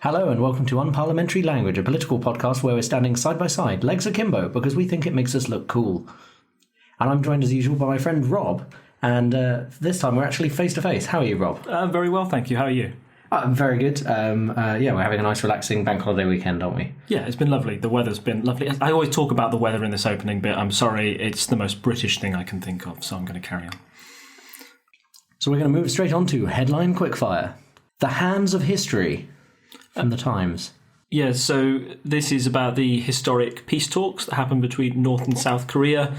Hello and welcome to Unparliamentary Language, a political podcast where we're standing side by side, legs akimbo, because we think it makes us look cool. And I'm joined as usual by my friend Rob, and this time we're actually face to face. How are you, Rob? Very well, thank you. How are you? I'm very good. We're having a nice relaxing bank holiday weekend, aren't we? Yeah, it's been lovely. The weather's been lovely. I always talk about the weather in this opening bit. I'm sorry, it's the most British thing I can think of, so I'm going to carry on. So we're going to move straight on to Headline Quickfire. The Hands of History from the Times. Yeah, so this is about the historic peace talks that happened between North and South Korea.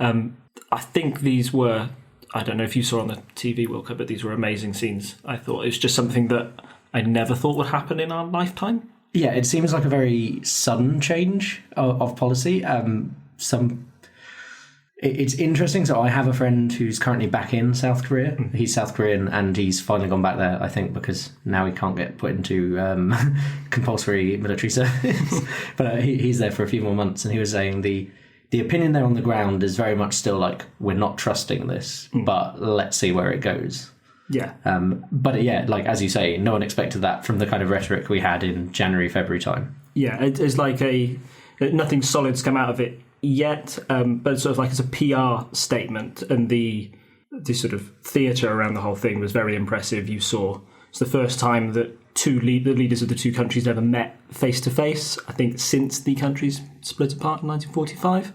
I think these were, I don't know if you saw on the TV, Wilco, but these were amazing scenes. I thought it's just something that I never thought would happen in our lifetime. Yeah, it seems like a very sudden change of policy. It's interesting. So I have a friend who's currently back in South Korea. He's South Korean and he's finally gone back there, I think, because now he can't get put into compulsory military service. But he's there for a few more months, and he was saying the opinion there on the ground is very much still like, we're not trusting this, but let's see where it goes. Yeah. But yeah, like as you say, no one expected that from the kind of rhetoric we had in January, February time. Yeah, it's like nothing solid's come out of it yet, but sort of like it's a PR statement, and the sort of theatre around the whole thing was very impressive. You saw it's the first time that the leaders of the two countries ever met face to face, I think, since the countries split apart in 1945.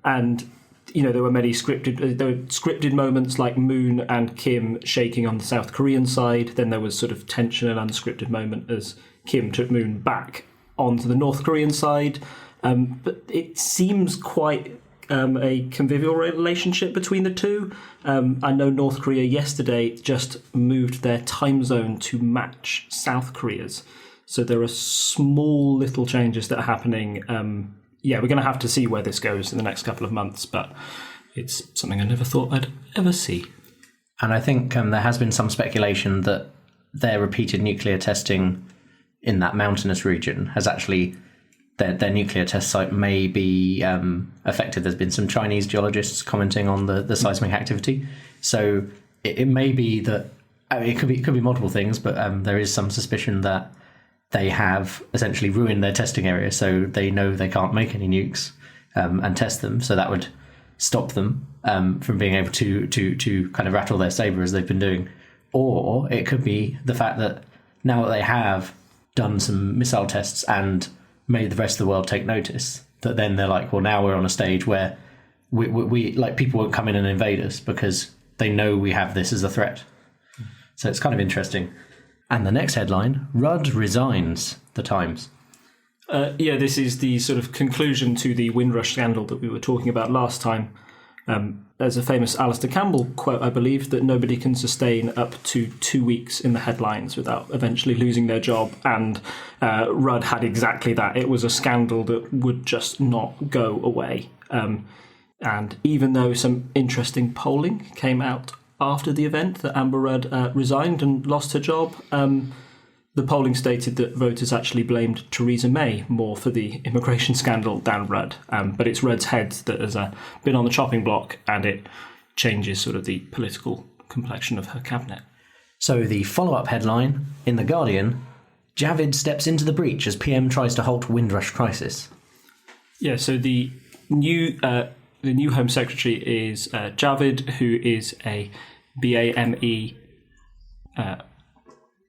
And you know, there were scripted moments like Moon and Kim shaking on the South Korean side. Then there was sort of tension and unscripted moment as Kim took Moon back onto the North Korean side. But it seems quite a convivial relationship between the two. I know North Korea yesterday just moved their time zone to match South Korea's. So there are small little changes that are happening. We're going to have to see where this goes in the next couple of months, but it's something I never thought I'd ever see. And I think there has been some speculation that their repeated nuclear testing in that mountainous region has actually... Their nuclear test site may be affected. There's been some Chinese geologists commenting on the seismic activity. So it may be that, it could be multiple things, but there is some suspicion that they have essentially ruined their testing area, so they know they can't make any nukes and test them. So that would stop them from being able to kind of rattle their saber as they've been doing. Or it could be the fact that now that they have done some missile tests and made the rest of the world take notice, that then they're like, well, now we're on a stage where we like, people won't come in and invade us because they know we have this as a threat. So it's kind of interesting. And the next headline, Rudd resigns, the Times. This is the sort of conclusion to the Windrush scandal that we were talking about last time. There's a famous Alistair Campbell quote, I believe, that nobody can sustain up to 2 weeks in the headlines without eventually losing their job. And Rudd had exactly that. It was a scandal that would just not go away. And even though some interesting polling came out after the event that Amber Rudd resigned and lost her job, the polling stated that voters actually blamed Theresa May more for the immigration scandal than Rudd. But it's Rudd's head that has been on the chopping block, and it changes sort of the political complexion of her cabinet. So the follow-up headline in The Guardian, Javid steps into the breach as PM tries to halt Windrush crisis. Yeah, so the new Home Secretary is Javid, who is a BAME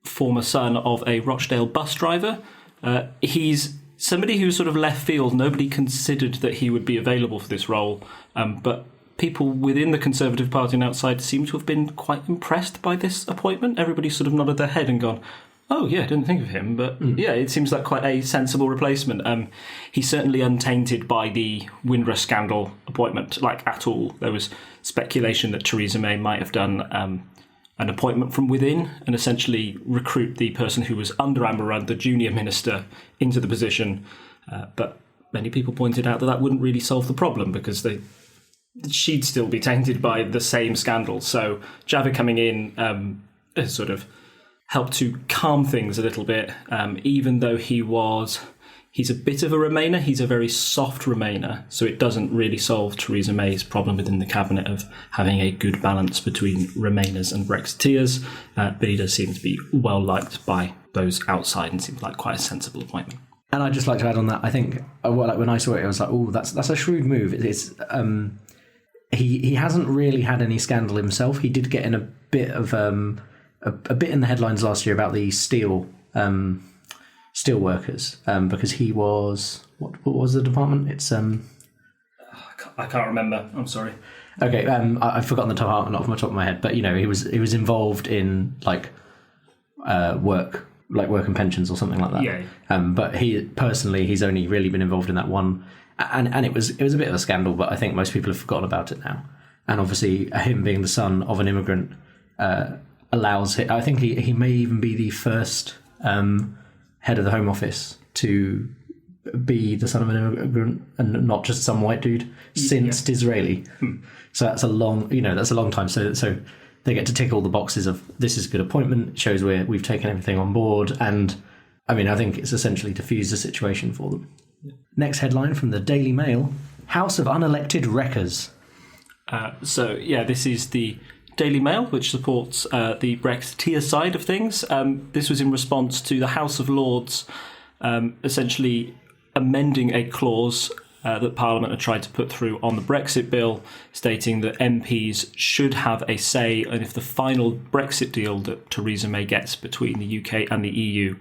former son of a Rochdale bus driver. He's somebody who's sort of left field. Nobody considered that he would be available for this role, but people within the Conservative Party and outside seem to have been quite impressed by this appointment. Everybody sort of nodded their head and gone, oh yeah, I didn't think of him, but yeah, it seems like quite a sensible replacement. He's certainly untainted by the Windrush scandal appointment, like at all. There was speculation that Theresa May might have done an appointment from within and essentially recruit the person who was under Amber Rudd, the junior minister, into the position. But many people pointed out that wouldn't really solve the problem because she'd still be tainted by the same scandal. So Javid coming in has sort of helped to calm things a little bit, even though he He's a bit of a Remainer. He's a very soft Remainer, so it doesn't really solve Theresa May's problem within the cabinet of having a good balance between Remainers and Brexiteers, but he does seem to be well liked by those outside and seems like quite a sensible appointment. And I'd just like to add on that, I think, when I saw it, I was like, oh, that's a shrewd move. He hasn't really had any scandal himself. He did get in a bit of a bit in the headlines last year about the steel workers, because he was what was the department? It's I can't remember. I'm sorry. Okay, I've forgotten the department off my top of my head, but he was involved in work and pensions or something like that. Yeah. But he's only really been involved in that one, and it was a bit of a scandal. But I think most people have forgotten about it now. And obviously, him being the son of an immigrant allows him. I think he may even be the first head of the Home Office to be the son of an immigrant and not just some white dude since Disraeli. So that's a long time. So they get to tick all the boxes of this is a good appointment, shows we've taken everything on board, and I think it's essentially diffused the situation for them. Yeah. Next headline from the Daily Mail: House of Unelected Wreckers. This is the Daily Mail, which supports the Brexiteer side of things. This was in response to the House of Lords essentially amending a clause that Parliament had tried to put through on the Brexit bill, stating that MPs should have a say in if the final Brexit deal that Theresa May gets between the UK and the EU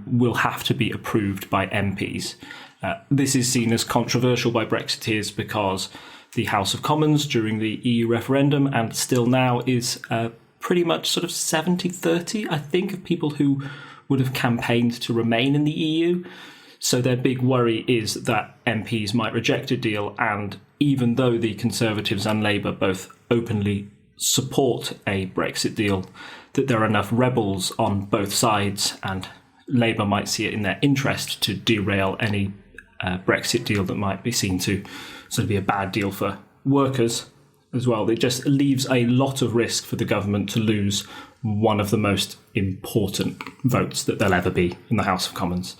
will have to be approved by MPs. This is seen as controversial by Brexiteers because the House of Commons during the EU referendum and still now is pretty much sort of 70-30, I think, of people who would have campaigned to remain in the EU. So their big worry is that MPs might reject a deal, and even though the Conservatives and Labour both openly support a Brexit deal, that there are enough rebels on both sides, and Labour might see it in their interest to derail any Brexit deal that might be seen to sort of be a bad deal for workers as well. It just leaves a lot of risk for the government to lose one of the most important votes that there'll ever be in the House of Commons.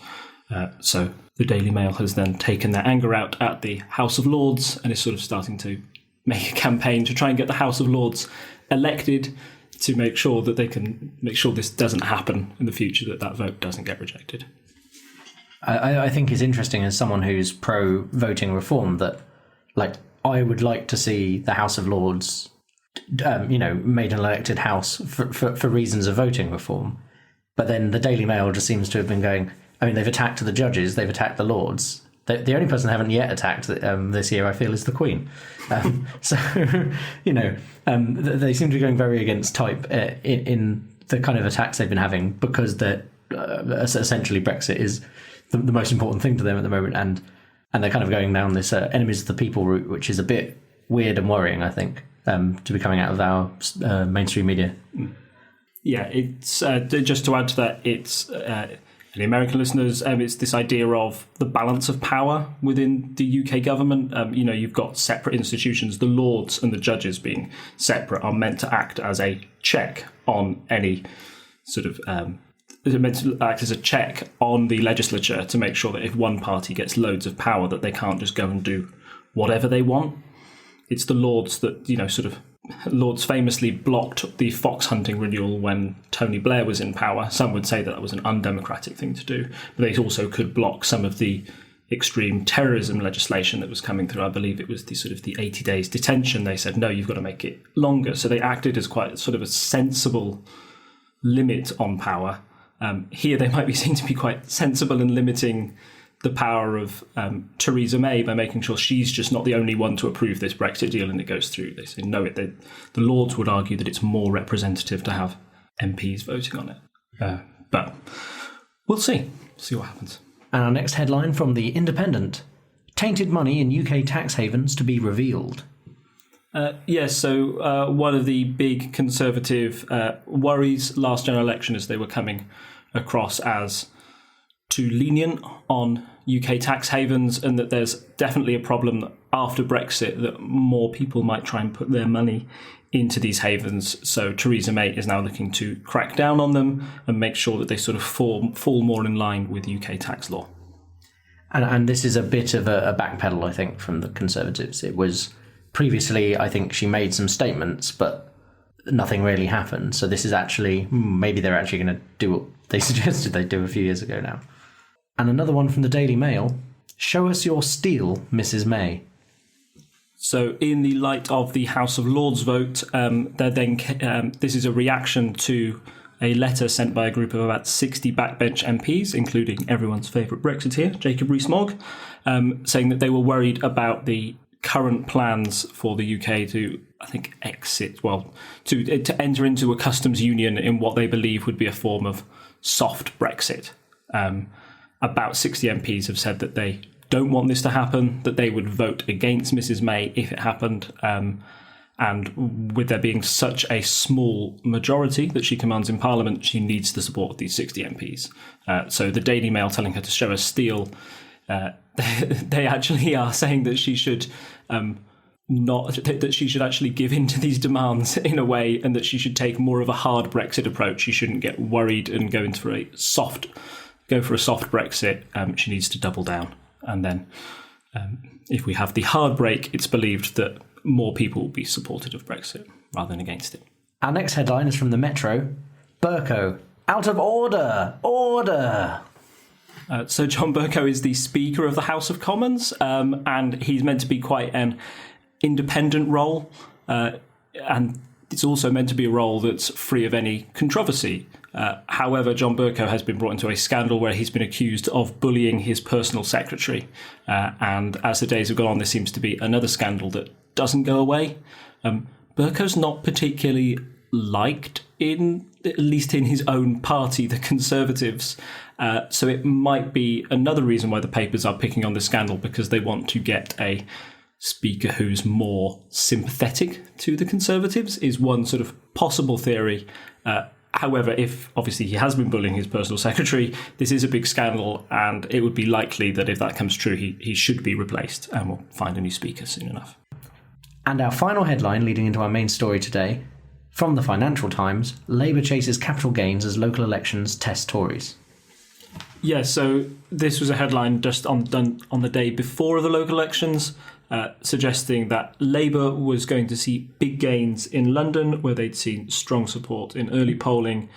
So the Daily Mail has then taken their anger out at the House of Lords and is sort of starting to make a campaign to try and get the House of Lords elected to make sure that they can make sure this doesn't happen in the future, that vote doesn't get rejected. I think it's interesting as someone who's pro-voting reform that, I would like to see the House of Lords, made an elected house for reasons of voting reform. But then the Daily Mail just seems to have been going, they've attacked the judges, they've attacked the Lords. The only person they haven't yet attacked this year, I feel, is the Queen. They seem to be going very against type in the kind of attacks they've been having, because essentially Brexit is the most important thing to them at the moment, and they're kind of going down this enemies of the people route, which is a bit weird and worrying, I think, to be coming out of our mainstream media. Yeah, it's just to add to that, it's for the American listeners, it's this idea of the balance of power within the UK government. You've got separate institutions. The Lords and the judges, being separate, are meant to act as a check on any sort of they're meant to act as a check on the legislature to make sure that if one party gets loads of power, that they can't just go and do whatever they want. It's the Lords that, Lords famously blocked the fox hunting renewal when Tony Blair was in power. Some would say that was an undemocratic thing to do, but they also could block some of the extreme terrorism legislation that was coming through. I believe it was the 80 days detention. They said, no, you've got to make it longer. So they acted as quite sort of a sensible limit on power. Here they might be seen to be quite sensible in limiting the power of Theresa May by making sure she's just not the only one to approve this Brexit deal and it goes through. They say no. The Lords would argue that it's more representative to have MPs voting on it. But we'll see what happens. And our next headline from The Independent: tainted money in UK tax havens to be revealed. So one of the big Conservative worries last general election is they were coming across as too lenient on UK tax havens, and that there's definitely a problem that after Brexit that more people might try and put their money into these havens. So Theresa May is now looking to crack down on them and make sure that they sort of fall more in line with UK tax law. And this is a bit of a backpedal, I think, from the Conservatives. It was previously, I think she made some statements, but nothing really happened. So this is actually, maybe they're actually going to do what they suggested they'd do a few years ago now. And another one from the Daily Mail. Show us your steel, Mrs. May. So in the light of the House of Lords vote, this is a reaction to a letter sent by a group of about 60 backbench MPs, including everyone's favourite Brexiteer, Jacob Rees-Mogg, saying that they were worried about the current plans for the UK to, I think, to enter into a customs union in what they believe would be a form of soft Brexit. About 60 MPs have said that they don't want this to happen, that they would vote against Mrs. May if it happened. And with there being such a small majority that she commands in Parliament, she needs the support of these 60 MPs. So the Daily Mail telling her to show us steel, they actually are saying that she should that she should actually give in to these demands in a way, and that she should take more of a hard Brexit approach. She shouldn't get worried and go for a soft Brexit. She needs to double down. And then if we have the hard break, it's believed that more people will be supportive of Brexit rather than against it. Our next headline is from the Metro. Bercow, out of order! Order! So John Bercow is the Speaker of the House of Commons, and he's meant to be quite an independent role, and it's also meant to be a role that's free of any controversy. However, John Bercow has been brought into a scandal where he's been accused of bullying his personal secretary. And as the days have gone on, there seems to be another scandal that doesn't go away. Bercow's not particularly liked, at least in his own party, the Conservatives. So it might be another reason why the papers are picking on this scandal, because they want to get a speaker who's more sympathetic to the Conservatives, is one sort of possible theory. However, if obviously he has been bullying his personal secretary, this is a big scandal, and it would be likely that if that comes true, he should be replaced, and we'll find a new speaker soon enough. And our final headline leading into our main story today, from the Financial Times, Labour chases capital gains as local elections test Tories. Yeah, so this was a headline just done on the day before the local elections, suggesting that Labour was going to see big gains in London, where they'd seen strong support in early polling.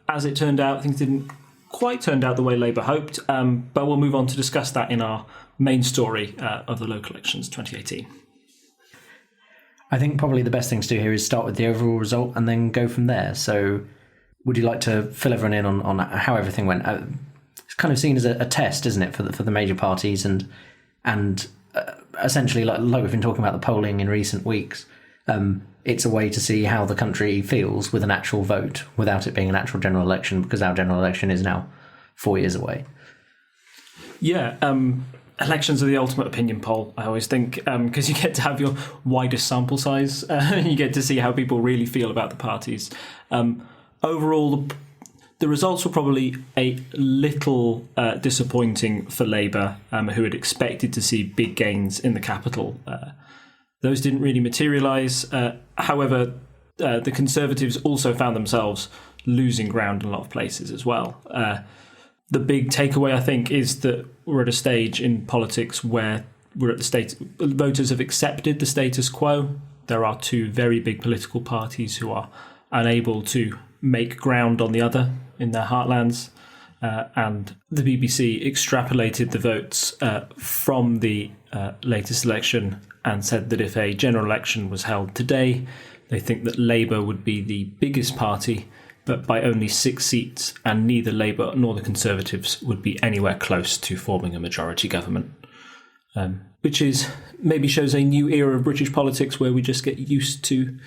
As it turned out, things didn't quite turn out the way Labour hoped, but we'll move on to discuss that in our main story of the local elections 2018. I think probably the best thing to do here is start with the overall result and then go from there. So would you like to fill everyone in on how everything went? It's kind of seen as a test, isn't it, for the major parties, and essentially, like we've been talking about the polling in recent weeks, it's a way to see how the country feels with an actual vote without it being an actual general election, because our general election is now 4 years away. Yeah, elections are the ultimate opinion poll, I always think, because you get to have your widest sample size and you get to see how people really feel about the parties. Overall, the results were probably a little disappointing for Labour, who had expected to see big gains in the capital. Those didn't really materialise. However, the Conservatives also found themselves losing ground in a lot of places as well. The big takeaway, I think, is that we're at a stage in politics where voters have accepted the status quo. There are two very big political parties who are unable to make ground on the other in their heartlands. And the BBC extrapolated the votes from the latest election and said that if a general election was held today, they think that Labour would be the biggest party, but by only 6 seats, and neither Labour nor the Conservatives would be anywhere close to forming a majority government. Which is maybe shows a new era of British politics where we just get used to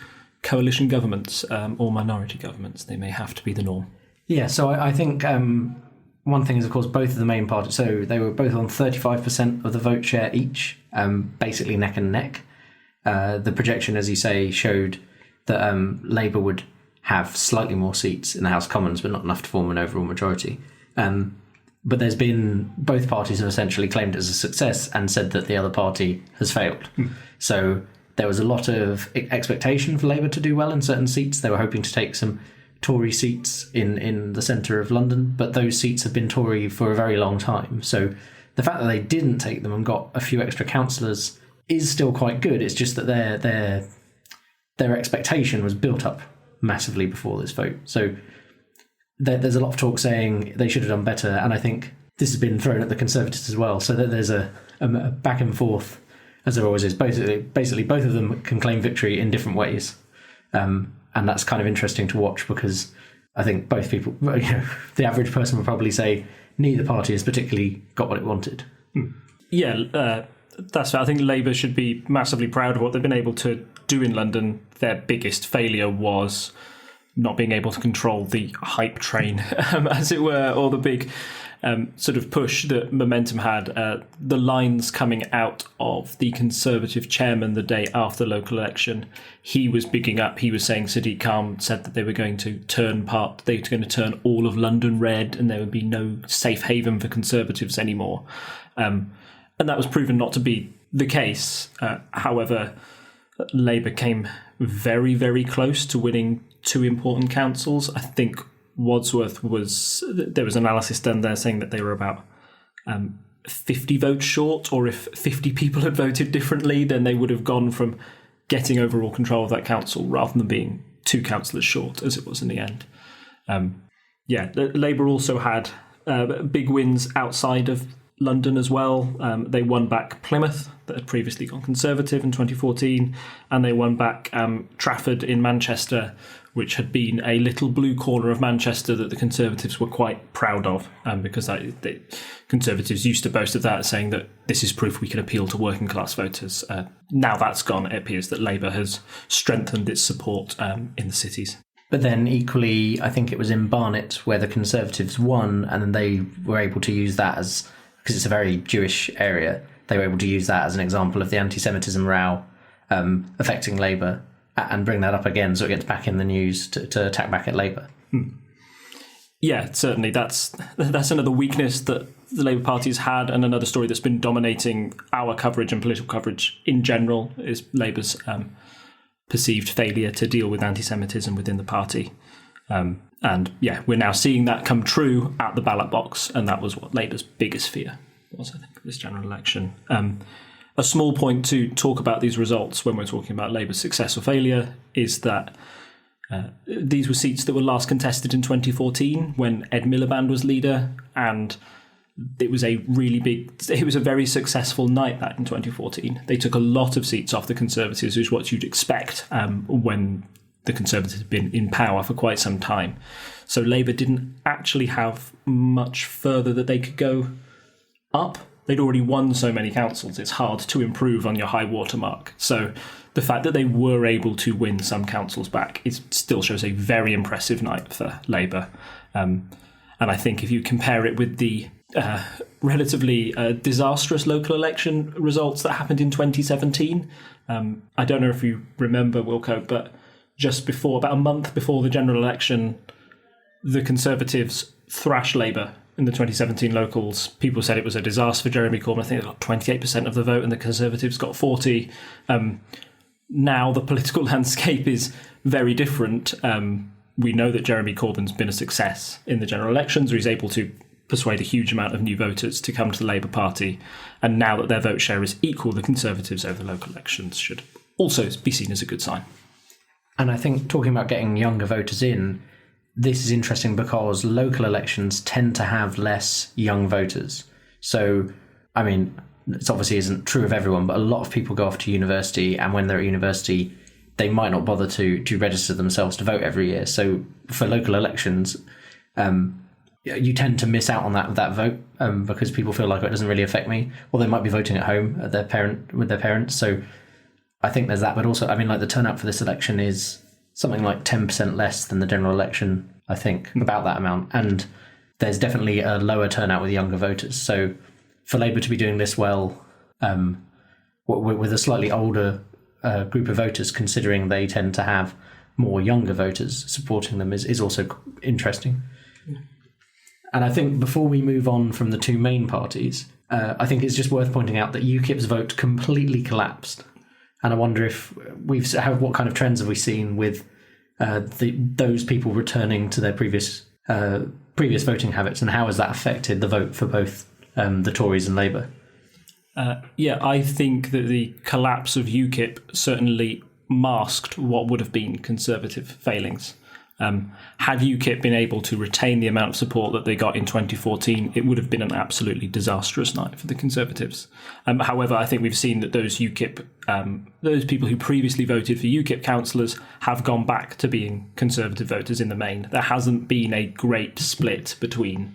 coalition governments or minority governments. They may have to be the norm. Yeah, so I think one thing is, of course, both of the main parties, so they were both on 35% of the vote share each, basically neck and neck. The projection, as you say, showed that Labour would have slightly more seats in the House of Commons, but not enough to form an overall majority. But there's been, both parties have essentially claimed it as a success and said that the other party has failed. So there was a lot of expectation for Labour to do well in certain seats. They were hoping to take some Tory seats in the centre of London, but those seats have been Tory for a very long time. So the fact that they didn't take them and got a few extra councillors is still quite good. It's just that their expectation was built up massively before this vote. So there's a lot of talk saying they should have done better, and I think this has been thrown at the Conservatives as well, so that there's a back and forth, as there always is. Basically, both of them can claim victory in different ways, and that's kind of interesting to watch, because I think both people, the average person would probably say neither party has particularly got what it wanted. Yeah, that's fair. I think Labour should be massively proud of what they've been able to do in London. Their biggest failure was not being able to control the hype train, as it were, or the big sort of push that Momentum had. The lines coming out of the Conservative chairman the day after the local election, he was bigging up. He was saying Sadiq Khan said that they were going to turn all of London red, and there would be no safe haven for Conservatives anymore. And that was proven not to be the case. However, Labour came very, very close to winning two important councils. I think Wadsworth there was analysis done there saying that they were about 50 votes short, or if 50 people had voted differently, then they would have gone from getting overall control of that council rather than being two councillors short, as it was in the end. Labour also had big wins outside of London as well. They won back Plymouth, that had previously gone Conservative in 2014, and they won back Trafford in Manchester, which had been a little blue corner of Manchester that the Conservatives were quite proud of, because the Conservatives used to boast of that, saying that this is proof we can appeal to working class voters. Now that's gone, it appears that Labour has strengthened its support in the cities. But then equally, I think it was in Barnet where the Conservatives won, and then they were able to use that as, because it's a very Jewish area, they were able to use that as an example of the anti-Semitism row affecting Labour, and bring that up again so it gets back in the news to attack back at Labour. Yeah, certainly. That's another weakness that the Labour Party's had, and another story that's been dominating our coverage and political coverage in general is Labour's perceived failure to deal with anti-Semitism within the party. And we're now seeing that come true at the ballot box, and that was what Labour's biggest fear was, I think, this general election. A small point to talk about these results when we're talking about Labour's success or failure is that these were seats that were last contested in 2014 when Ed Miliband was leader, and it was a very successful night that in 2014. They took a lot of seats off the Conservatives, which is what you'd expect when the Conservatives have been in power for quite some time. So Labour didn't actually have much further that they could go up. They'd already won so many councils, it's hard to improve on your high watermark. So the fact that they were able to win some councils back, it still shows a very impressive night for Labour. And I think if you compare it with the relatively disastrous local election results that happened in 2017, I don't know if you remember, Wilco, but just before, about a month before the general election, the Conservatives thrashed Labour in the 2017 locals. People said it was a disaster for Jeremy Corbyn. I think they got 28% of the vote and the Conservatives got 40%. Now the political landscape is very different. We know that Jeremy Corbyn's been a success in the general elections, where he's able to persuade a huge amount of new voters to come to the Labour Party. And now that their vote share is equal, the Conservatives over the local elections should also be seen as a good sign. And I think talking about getting younger voters in, this is interesting because local elections tend to have less young voters. So, I mean, this obviously isn't true of everyone, but a lot of people go off to university, and when they're at university, they might not bother to register themselves to vote every year. So for local elections, you tend to miss out on that vote because people feel like it doesn't really affect me, or they might be voting at home with their parents. So I think there's that, but also, I mean, like the turnout for this election is something like 10% less than the general election, I think, about that amount. And there's definitely a lower turnout with younger voters. So for Labour to be doing this well with a slightly older group of voters, considering they tend to have more younger voters supporting them, is also interesting. Yeah. And I think before we move on from the two main parties, I think it's just worth pointing out that UKIP's vote completely collapsed. And I wonder if what kind of trends have we seen with those people returning to their previous voting habits, and how has that affected the vote for both the Tories and Labour. I think that the collapse of UKIP certainly masked what would have been Conservative failings. Had UKIP been able to retain the amount of support that they got in 2014, it would have been an absolutely disastrous night for the Conservatives. However, I think we've seen that those UKIP, those people who previously voted for UKIP councillors have gone back to being Conservative voters in the main. There hasn't been a great split between...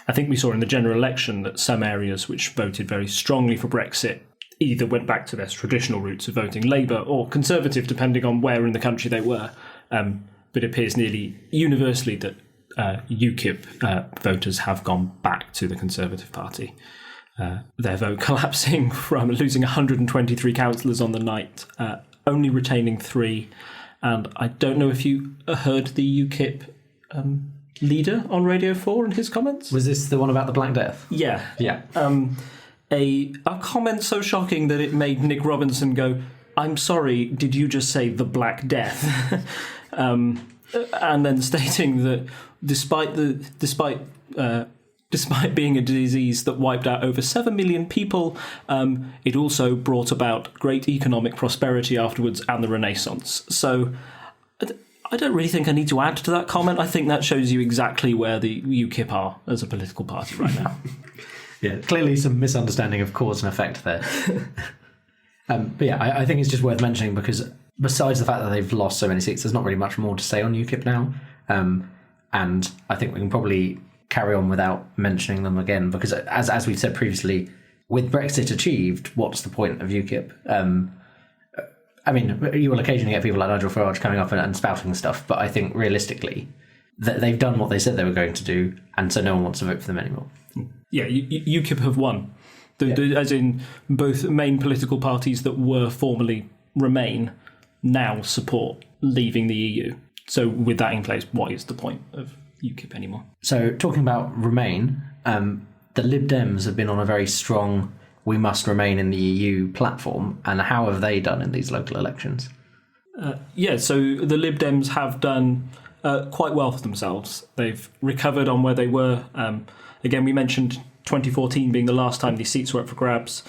I think we saw in the general election that some areas which voted very strongly for Brexit either went back to their traditional roots of voting Labour or Conservative, depending on where in the country they were. But it appears nearly universally that UKIP voters have gone back to the Conservative Party. Their vote collapsing from losing 123 councillors on the night, only retaining 3. And I don't know if you heard the UKIP leader on Radio 4 and his comments. Was this the one about the Black Death? Yeah. Yeah. A comment so shocking that it made Nick Robinson go, "I'm sorry, did you just say the Black Death?" And then stating that despite being a disease that wiped out over 7 million people, it also brought about great economic prosperity afterwards and the Renaissance. So I don't really think I need to add to that comment. I think that shows you exactly where the UKIP are as a political party right now. Yeah, clearly some misunderstanding of cause and effect there. But yeah, I think it's just worth mentioning because besides the fact that they've lost so many seats, there's not really much more to say on UKIP now. And I think we can probably carry on without mentioning them again because as we've said previously, with Brexit achieved, what's the point of UKIP? I mean, you will occasionally get people like Nigel Farage coming up and spouting stuff, but I think realistically, they've done what they said they were going to do, and so no one wants to vote for them anymore. Yeah, UKIP have won. As in, both main political parties that were formerly Remain now support leaving the EU. So with that in place, what is the point of UKIP anymore? So talking about Remain, the Lib Dems have been on a very strong "we must remain in the EU" platform, and how have they done in these local elections? So the Lib Dems have done quite well for themselves. They've recovered on where they were. Again, we mentioned 2014 being the last time these seats were up for grabs.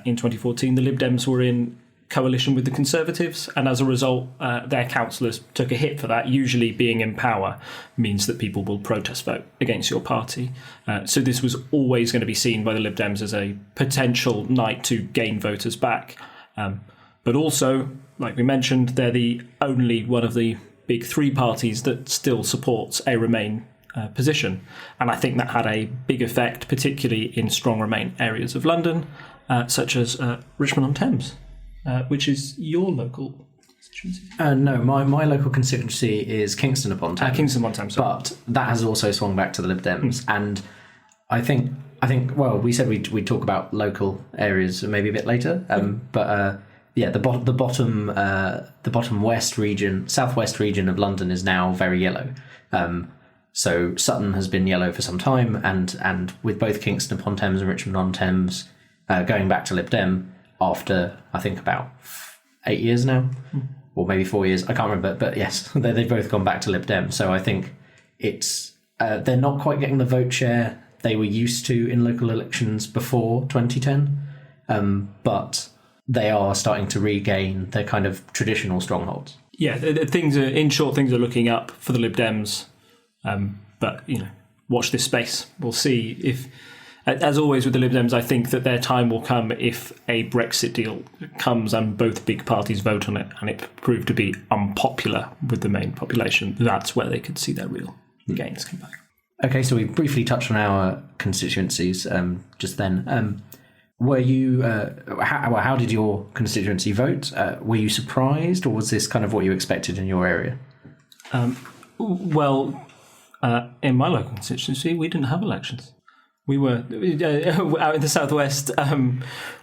In 2014, the Lib Dems were in coalition with the Conservatives, and as a result, their councillors took a hit for that. Usually being in power means that people will protest vote against your party. So this was always going to be seen by the Lib Dems as a potential night to gain voters back. But also, like we mentioned, they're the only one of the big 3 parties that still supports a Remain position. And I think that had a big effect, particularly in strong Remain areas of London, such as Richmond-on-Thames. Which is your local constituency? No, my local constituency is Kingston upon Thames. Kingston upon Thames. But that has also swung back to the Lib Dems, and I think well, we said we'd talk about local areas maybe a bit later. But the bottom west region, southwest region of London is now very yellow. So Sutton has been yellow for some time, and with both Kingston upon Thames and Richmond on Thames going back to Lib Dem after I think about 8 years now, or maybe 4 years. I can't remember, but yes, they've both gone back to Lib Dem. So I think it's they're not quite getting the vote share they were used to in local elections before 2010, but they are starting to regain their kind of traditional strongholds. Yeah, things are looking up for the Lib Dems, but watch this space. We'll see if. As always with the Lib Dems, I think that their time will come if a Brexit deal comes and both big parties vote on it and it proved to be unpopular with the main population. That's where they could see their real gains come back. Okay, so we briefly touched on our constituencies just then. Were you? How did your constituency vote? Were you surprised, or was this kind of what you expected in your area? In my local constituency, we didn't have elections. We were out in the southwest.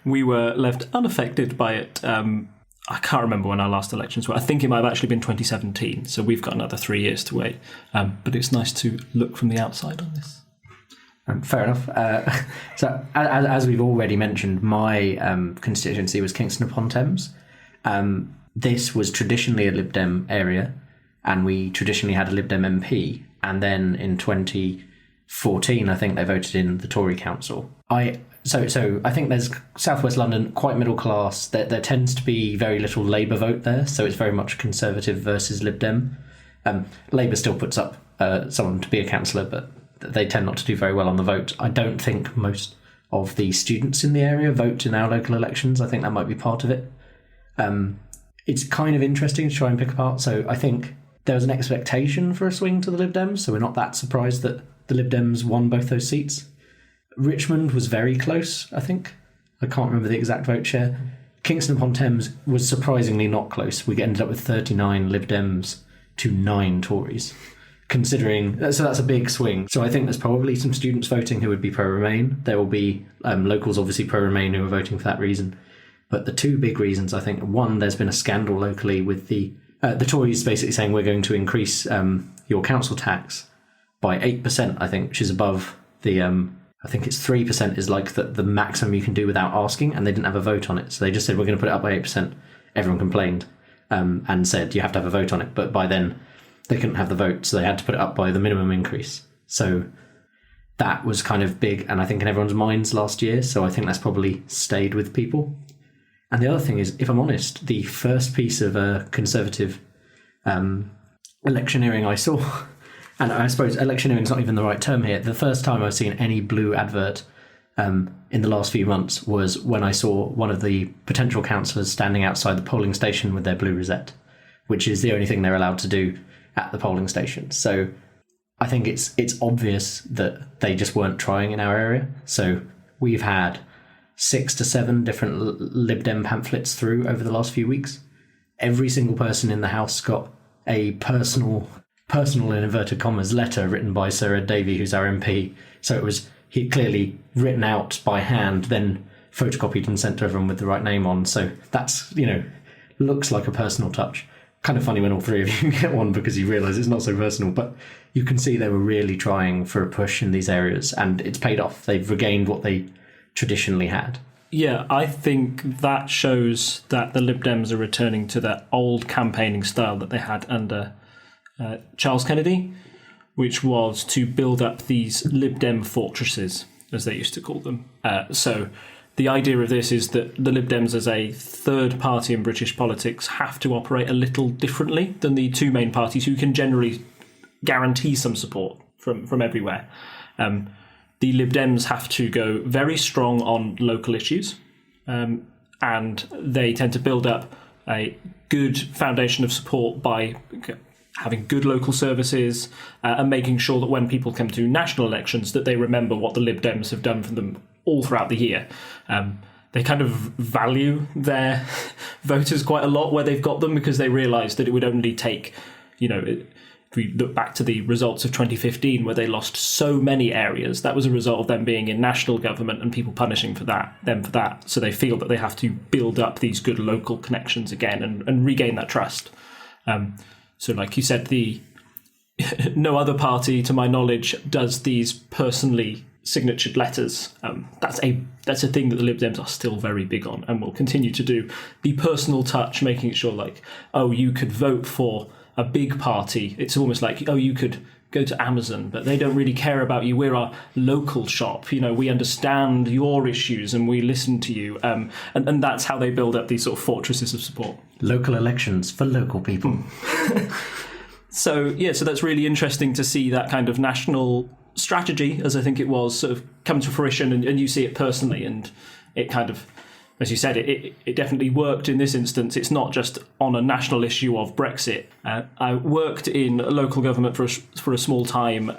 We were left unaffected by it. I can't remember when our last elections were. I think it might have actually been 2017. So we've got another 3 years to wait. But it's nice to look from the outside on this. Fair enough. So as we've already mentioned, my constituency was Kingston upon Thames. This was traditionally a Lib Dem area, and we traditionally had a Lib Dem MP. And then in 2020, 2014, I think they voted in the Tory council. So I think there's Southwest London, quite middle class. There tends to be very little Labour vote there, so it's very much Conservative versus Lib Dem. Labour still puts up someone to be a councillor, but they tend not to do very well on the vote. I don't think most of the students in the area vote in our local elections. I think that might be part of it. It's kind of interesting to try and pick apart. So I think there was an expectation for a swing to the Lib Dems, so we're not that surprised that the Lib Dems won both those seats. Richmond was very close, I think. I can't remember the exact vote share. Kingston upon Thames was surprisingly not close. We ended up with 39 Lib Dems to 9 Tories. Considering, so that's a big swing. So I think there's probably some students voting who would be pro-Remain. There will be locals obviously pro-Remain who are voting for that reason. But the two big reasons, I think, one, there's been a scandal locally with the Tories basically saying we're going to increase your council tax by 8%, I think, which is above the, I think it's 3% is like the maximum you can do without asking, and they didn't have a vote on it. So they just said, we're going to put it up by 8%. Everyone complained and said, you have to have a vote on it. But by then, they couldn't have the vote, so they had to put it up by the minimum increase. So that was kind of big, and I think in everyone's minds last year, so I think that's probably stayed with people. And the other thing is, if I'm honest, the first piece of Conservative electioneering I saw, and I suppose electioneering is not even the right term here, the first time I've seen any blue advert in the last few months was when I saw one of the potential councillors standing outside the polling station with their blue rosette, which is the only thing they're allowed to do at the polling station. So I think it's obvious that they just weren't trying in our area. So we've had 6 to 7 different Lib Dem pamphlets through over the last few weeks. Every single person in the House got a personal in inverted commas letter written by Sir Ed Davey, who's our MP. So it was clearly written out by hand, then photocopied and sent to everyone with the right name on. So that's, looks like a personal touch. Kind of funny when all three of you get one because you realise it's not so personal, but you can see they were really trying for a push in these areas, and it's paid off. They've regained what they traditionally had. Yeah, I think that shows that the Lib Dems are returning to their old campaigning style that they had under Charles Kennedy, which was to build up these Lib Dem fortresses, as they used to call them. So the idea of this is that the Lib Dems as a third party in British politics have to operate a little differently than the two main parties who can generally guarantee some support from everywhere. The Lib Dems have to go very strong on local issues, and they tend to build up a good foundation of support by having good local services and making sure that when people come to national elections that they remember what the Lib Dems have done for them all throughout the year. They kind of value their voters quite a lot where they've got them, because they realise that it would only take, if we look back to the results of 2015 where they lost so many areas, that was a result of them being in national government and people punishing them for that. So they feel that they have to build up these good local connections again and regain that trust. So like you said, no other party, to my knowledge, does these personally signatured letters. That's a thing that the Lib Dems are still very big on and will continue to do. The personal touch, making it sure you could vote for a big party. It's almost like, you could go to Amazon, but they don't really care about you. We're our local shop. We understand your issues and we listen to you. And that's how they build up these sort of fortresses of support. Local elections for local people. So that's really interesting to see that kind of national strategy, as I think it was, sort of come to fruition, and you see it personally, and it kind of, as you said, it definitely worked in this instance. It's not just on a national issue of Brexit. I worked in a local government for a small time,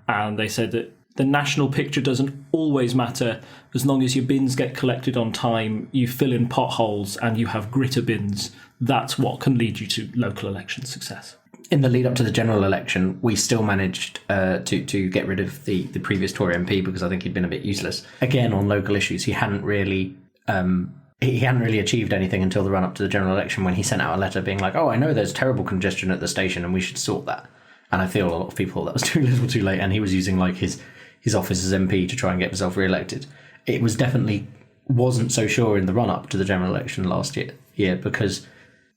and they said that the national picture doesn't always matter as long as your bins get collected on time, you fill in potholes, and you have gritter bins. That's what can lead you to local election success. In the lead up to the general election, we still managed to get rid of the previous Tory MP because I think he'd been a bit useless. Again, on local issues, he hadn't really achieved anything until the run up to the general election, when he sent out a letter being like, I know there's terrible congestion at the station and we should sort that. And I feel a lot of people thought that was too little too late, and he was using his office as MP to try and get himself re-elected. It was definitely wasn't so sure in the run up to the general election last year because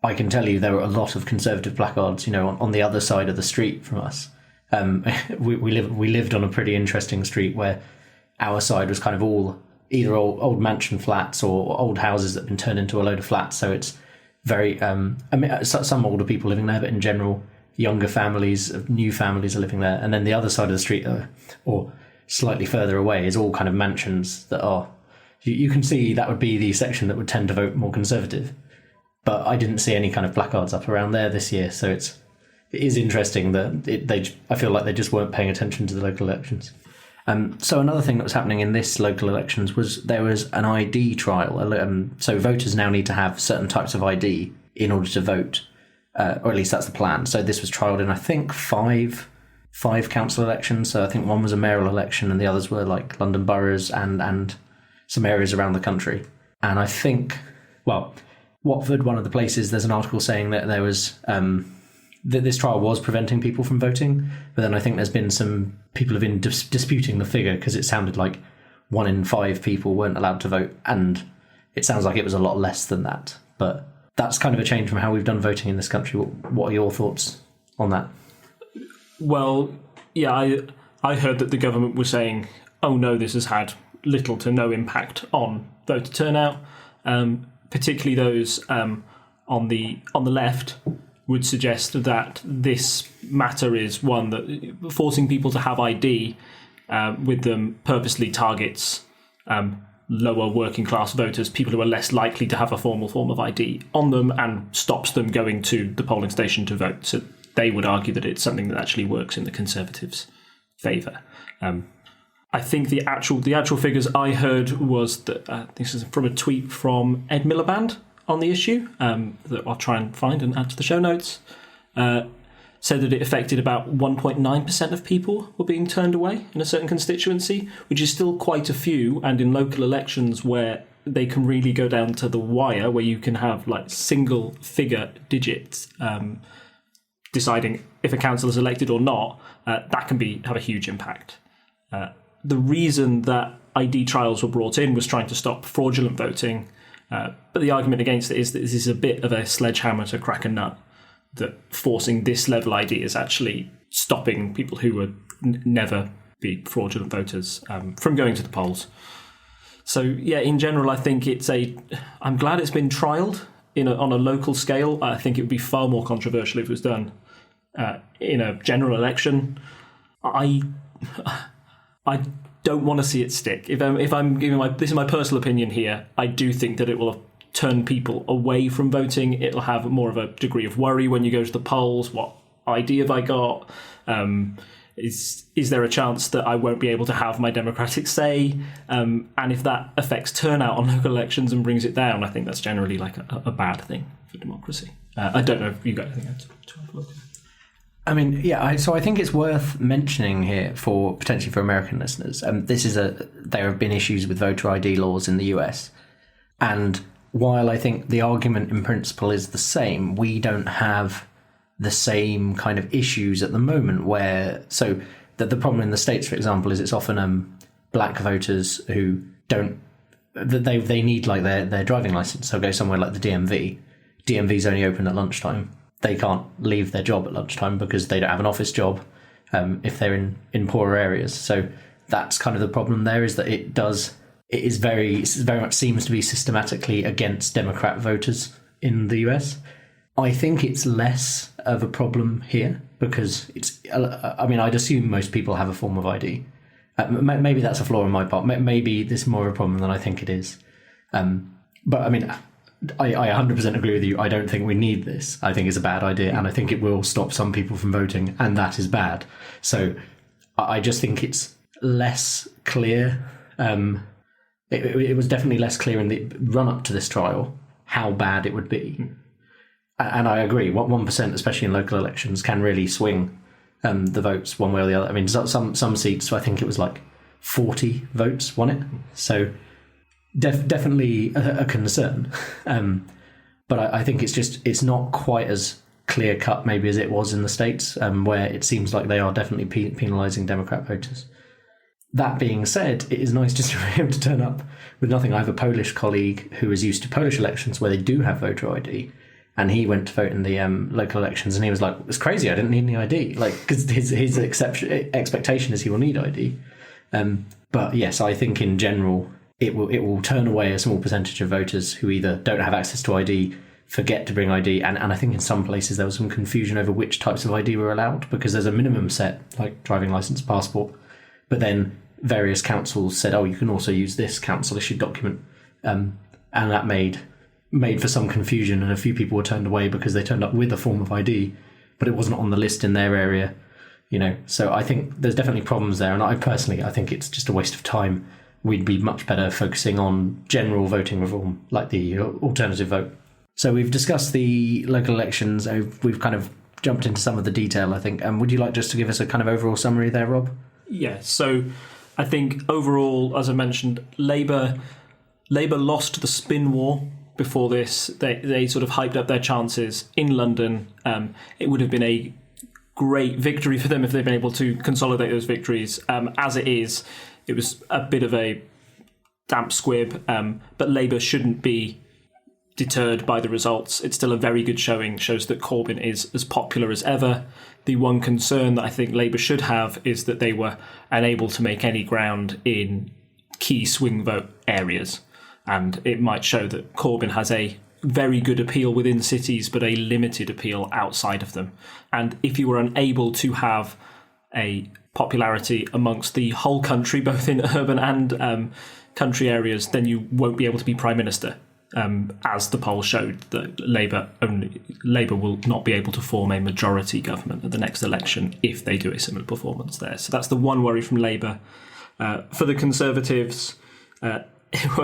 I can tell you there were a lot of Conservative placards, on the other side of the street from us, We lived on a pretty interesting street where our side was kind of all either old mansion flats or old houses that have been turned into a load of flats. So it's very, some older people living there, but in general, younger families, new families are living there. And then the other side of the street, or slightly further away, is all kind of mansions that are, you can see that would be the section that would tend to vote more Conservative. But I didn't see any kind of placards up around there this year. So it is interesting that I feel like they just weren't paying attention to the local elections. So another thing that was happening in this local elections was there was an ID trial. So voters now need to have certain types of ID in order to vote, or at least that's the plan. So this was trialled in, I think, five council elections. So I think one was a mayoral election and the others were like London boroughs and some areas around the country. And I think, Watford, one of the places, there's an article saying that there was... that this trial was preventing people from voting, but then I think there's been some people have been disputing the figure because it sounded like 1 in 5 people weren't allowed to vote, and it sounds like it was a lot less than that. But that's kind of a change from how we've done voting in this country. What are your thoughts on that? Well, yeah, I heard that the government was saying, oh no, this has had little to no impact on voter turnout, particularly those on the left would suggest that this matter is one that forcing people to have ID with them purposely targets lower working class voters, people who are less likely to have a formal form of ID on them, and stops them going to the polling station to vote. So they would argue that it's something that actually works in the Conservatives' favour. I think the actual figures I heard was that this is from a tweet from Ed Miliband on the issue, that I'll try and find and add to the show notes, said that it affected about 1.9% of people were being turned away in a certain constituency, which is still quite a few, and in local elections where they can really go down to the wire, where you can have like single figure digits deciding if a council is elected or not, that can have a huge impact. The reason that ID trials were brought in was trying to stop fraudulent voting. But the argument against it is that this is a bit of a sledgehammer to crack a nut, that forcing this level ID is actually stopping people who would never be fraudulent voters from going to the polls. So, yeah, in general, I think I'm glad it's been trialled on a local scale. I think it would be far more controversial if it was done in a general election. I don't want to see it stick. If I'm giving this is my personal opinion here, I do think that it will turn people away from voting. It'll have more of a degree of worry when you go to the polls. What ID have I got? Is there a chance that I won't be able to have my democratic say? And if that affects turnout on local elections and brings it down, I think that's generally like a bad thing for democracy. I don't know if you got anything to look at. I mean, yeah, so I think it's worth mentioning here potentially for American listeners. There have been issues with voter ID laws in the US. And while I think the argument in principle is the same, we don't have the same kind of issues at the moment so the problem in the States, for example, is it's often black voters who they need like their driving license. They'll go somewhere like the DMV. DMV's only open at lunchtime. They can't leave their job at lunchtime because they don't have an office job if they're in poorer areas. So that's kind of the problem there, is that it very much seems to be systematically against Democrat voters in the US. I think it's less of a problem here because I'd assume most people have a form of ID. Maybe that's a flaw on my part. Maybe this is more of a problem than I think it is. But I mean, I 100% agree with you. I don't think we need this. I think it's a bad idea, and I think it will stop some people from voting, and that is bad. So I just think it's less clear. It was definitely less clear in the run-up to this trial how bad it would be. And I agree, 1%, especially in local elections, can really swing the votes one way or the other. I mean, some seats, I think it was like 40 votes won it. So definitely a concern. But I think it's not quite as clear cut maybe as it was in the States, where it seems like they are definitely penalising Democrat voters. That being said, it is nice just to be able to turn up with nothing. I have a Polish colleague who is used to Polish elections where they do have voter ID, and he went to vote in the local elections, and he was like, "It's crazy. I didn't need any ID." Like, because his expectation is he will need ID. But yes, I think in general it will turn away a small percentage of voters who either don't have access to ID, forget to bring ID, and I think in some places there was some confusion over which types of ID were allowed, because there's a minimum set, like driving license, passport, but then various councils said, "Oh, you can also use this council-issued document," and that made for some confusion, and a few people were turned away because they turned up with a form of ID, but it wasn't on the list in their area, So I think there's definitely problems there, and I think it's just a waste of time. We'd be much better focusing on general voting reform, like the alternative vote. So we've discussed the local elections. We've kind of jumped into some of the detail, I think. Would you like just to give us a kind of overall summary there, Rob? Yeah, so I think overall, as I mentioned, Labour lost the spin war before this. They sort of hyped up their chances in London. It would have been a great victory for them if they'd been able to consolidate those victories. As it is, it was a bit of a damp squib, but Labour shouldn't be deterred by the results. It's still a very good showing, shows that Corbyn is as popular as ever. The one concern that I think Labour should have is that they were unable to make any ground in key swing vote areas, and it might show that Corbyn has a very good appeal within cities but a limited appeal outside of them. And if you were unable to have a popularity amongst the whole country, both in urban and country areas, then you won't be able to be Prime Minister. As the poll showed, that Labour will not be able to form a majority government at the next election if they do a similar performance there. So that's the one worry from Labour. For the Conservatives, it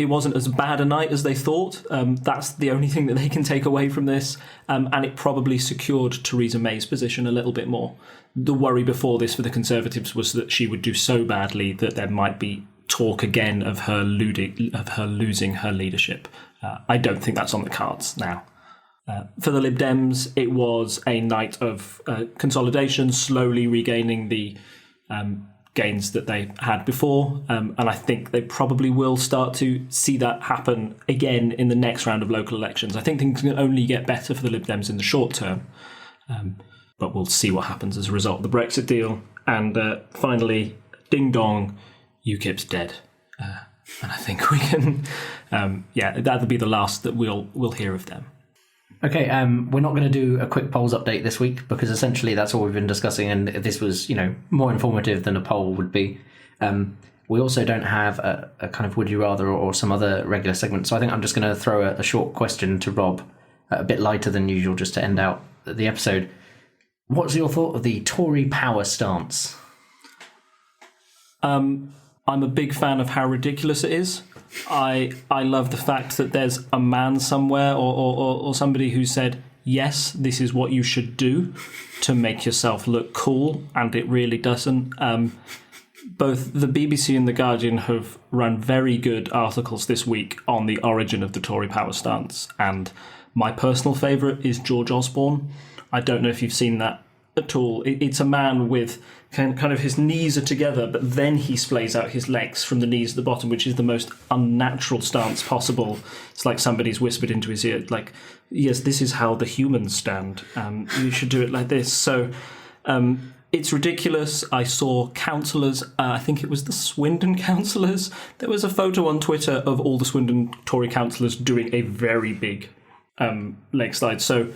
wasn't as bad a night as they thought. That's the only thing that they can take away from this, and it probably secured Theresa May's position a little bit more. The worry before this for the Conservatives was that she would do so badly that there might be talk again of her losing her leadership. I don't think that's on the cards now. For the Lib Dems, it was a night of consolidation, slowly regaining the gains that they had before, and I think they probably will start to see that happen again in the next round of local elections. I think things can only get better for the Lib Dems in the short term, but we'll see what happens as a result of the Brexit deal. And finally, ding dong, UKIP's dead, and I think we can, that'll be the last that we'll hear of them. Okay, we're not going to do a quick polls update this week because essentially that's all we've been discussing, and this was, more informative than a poll would be. We also don't have a kind of would you rather or some other regular segment, so I think I'm just going to throw a short question to Rob, a bit lighter than usual, just to end out the episode. What's your thought of the Tory power stance? I'm a big fan of how ridiculous it is. I love the fact that there's a man somewhere or somebody who said, yes, this is what you should do to make yourself look cool, and it really doesn't. Both the BBC and The Guardian have run very good articles this week on the origin of the Tory power stance, and my personal favourite is George Osborne. I don't know if you've seen that at all. It's a man with kind of his knees are together, but then he splays out his legs from the knees to the bottom, which is the most unnatural stance possible. It's like somebody's whispered into his ear, like, yes, this is how the humans stand. You should do it like this. So it's ridiculous. I saw councillors, I think it was the Swindon councillors. There was a photo on Twitter of all the Swindon Tory councillors doing a very big leg slide. So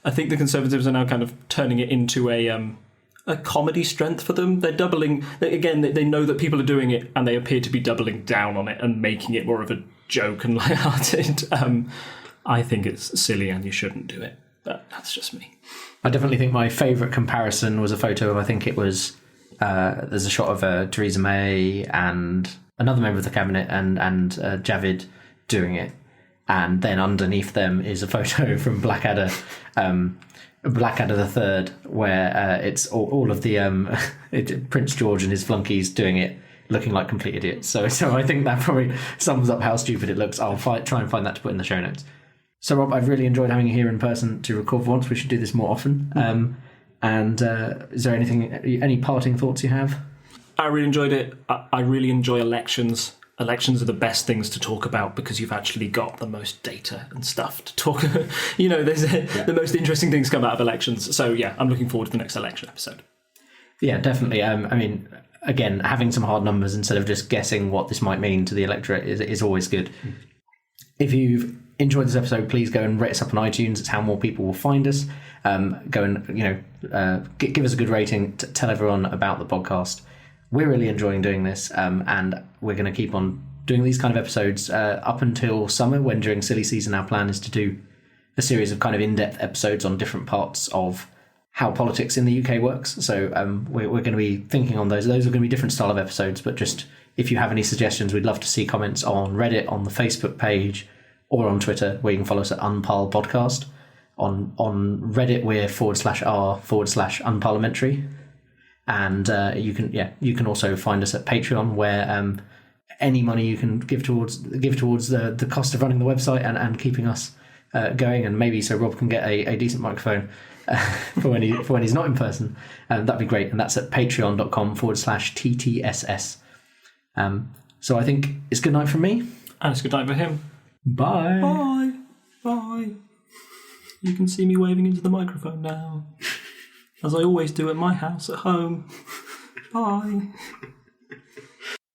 I think the Conservatives are now kind of turning it into a comedy strength for them. They're doubling, again, they know that people are doing it, and they appear to be doubling down on it and making it more of a joke and lighthearted. I think it's silly and you shouldn't do it, but that's just me. I definitely think my favourite comparison was a photo of, I think it was, there's a shot of Theresa May and another member of the cabinet and Javid doing it. And then underneath them is a photo from Blackadder III, where it's all of the Prince George and his flunkies doing it, looking like complete idiots. So I think that probably sums up how stupid it looks. I'll try and find that to put in the show notes. So Rob, I've really enjoyed having you here in person to record for once. We should do this more often. And is there any parting thoughts you have? I really enjoyed it. I really enjoy elections. elections are the best things to talk about because you've actually got the most data and stuff to talk. There's the most interesting things come out of elections. So yeah, I'm looking forward to the next election episode. Yeah, definitely. I mean, again, having some hard numbers instead of just guessing what this might mean to the electorate is always good. If you've enjoyed this episode, please go and rate us up on iTunes. It's how more people will find us. Go and give us a good rating. Tell everyone about the podcast. We're really enjoying doing this, and we're going to keep on doing these kind of episodes up until summer, when during silly season our plan is to do a series of kind of in-depth episodes on different parts of how politics in the UK works. So we're going to be thinking on those. Those are going to be different style of episodes, but just if you have any suggestions, we'd love to see comments on Reddit, on the Facebook page, or on Twitter, where you can follow us at Unparl Podcast. On Reddit, we're /r/unparliamentary. And you can also find us at Patreon, where any money you can give towards the cost of running the website and keeping us going, and maybe so Rob can get a decent microphone for when he's not in person. That'd be great. And that's at patreon.com/TTSS. So I think it's good night from me. And it's good night for him. Bye. Bye. Bye. You can see me waving into the microphone now, as I always do at my house at home. Bye.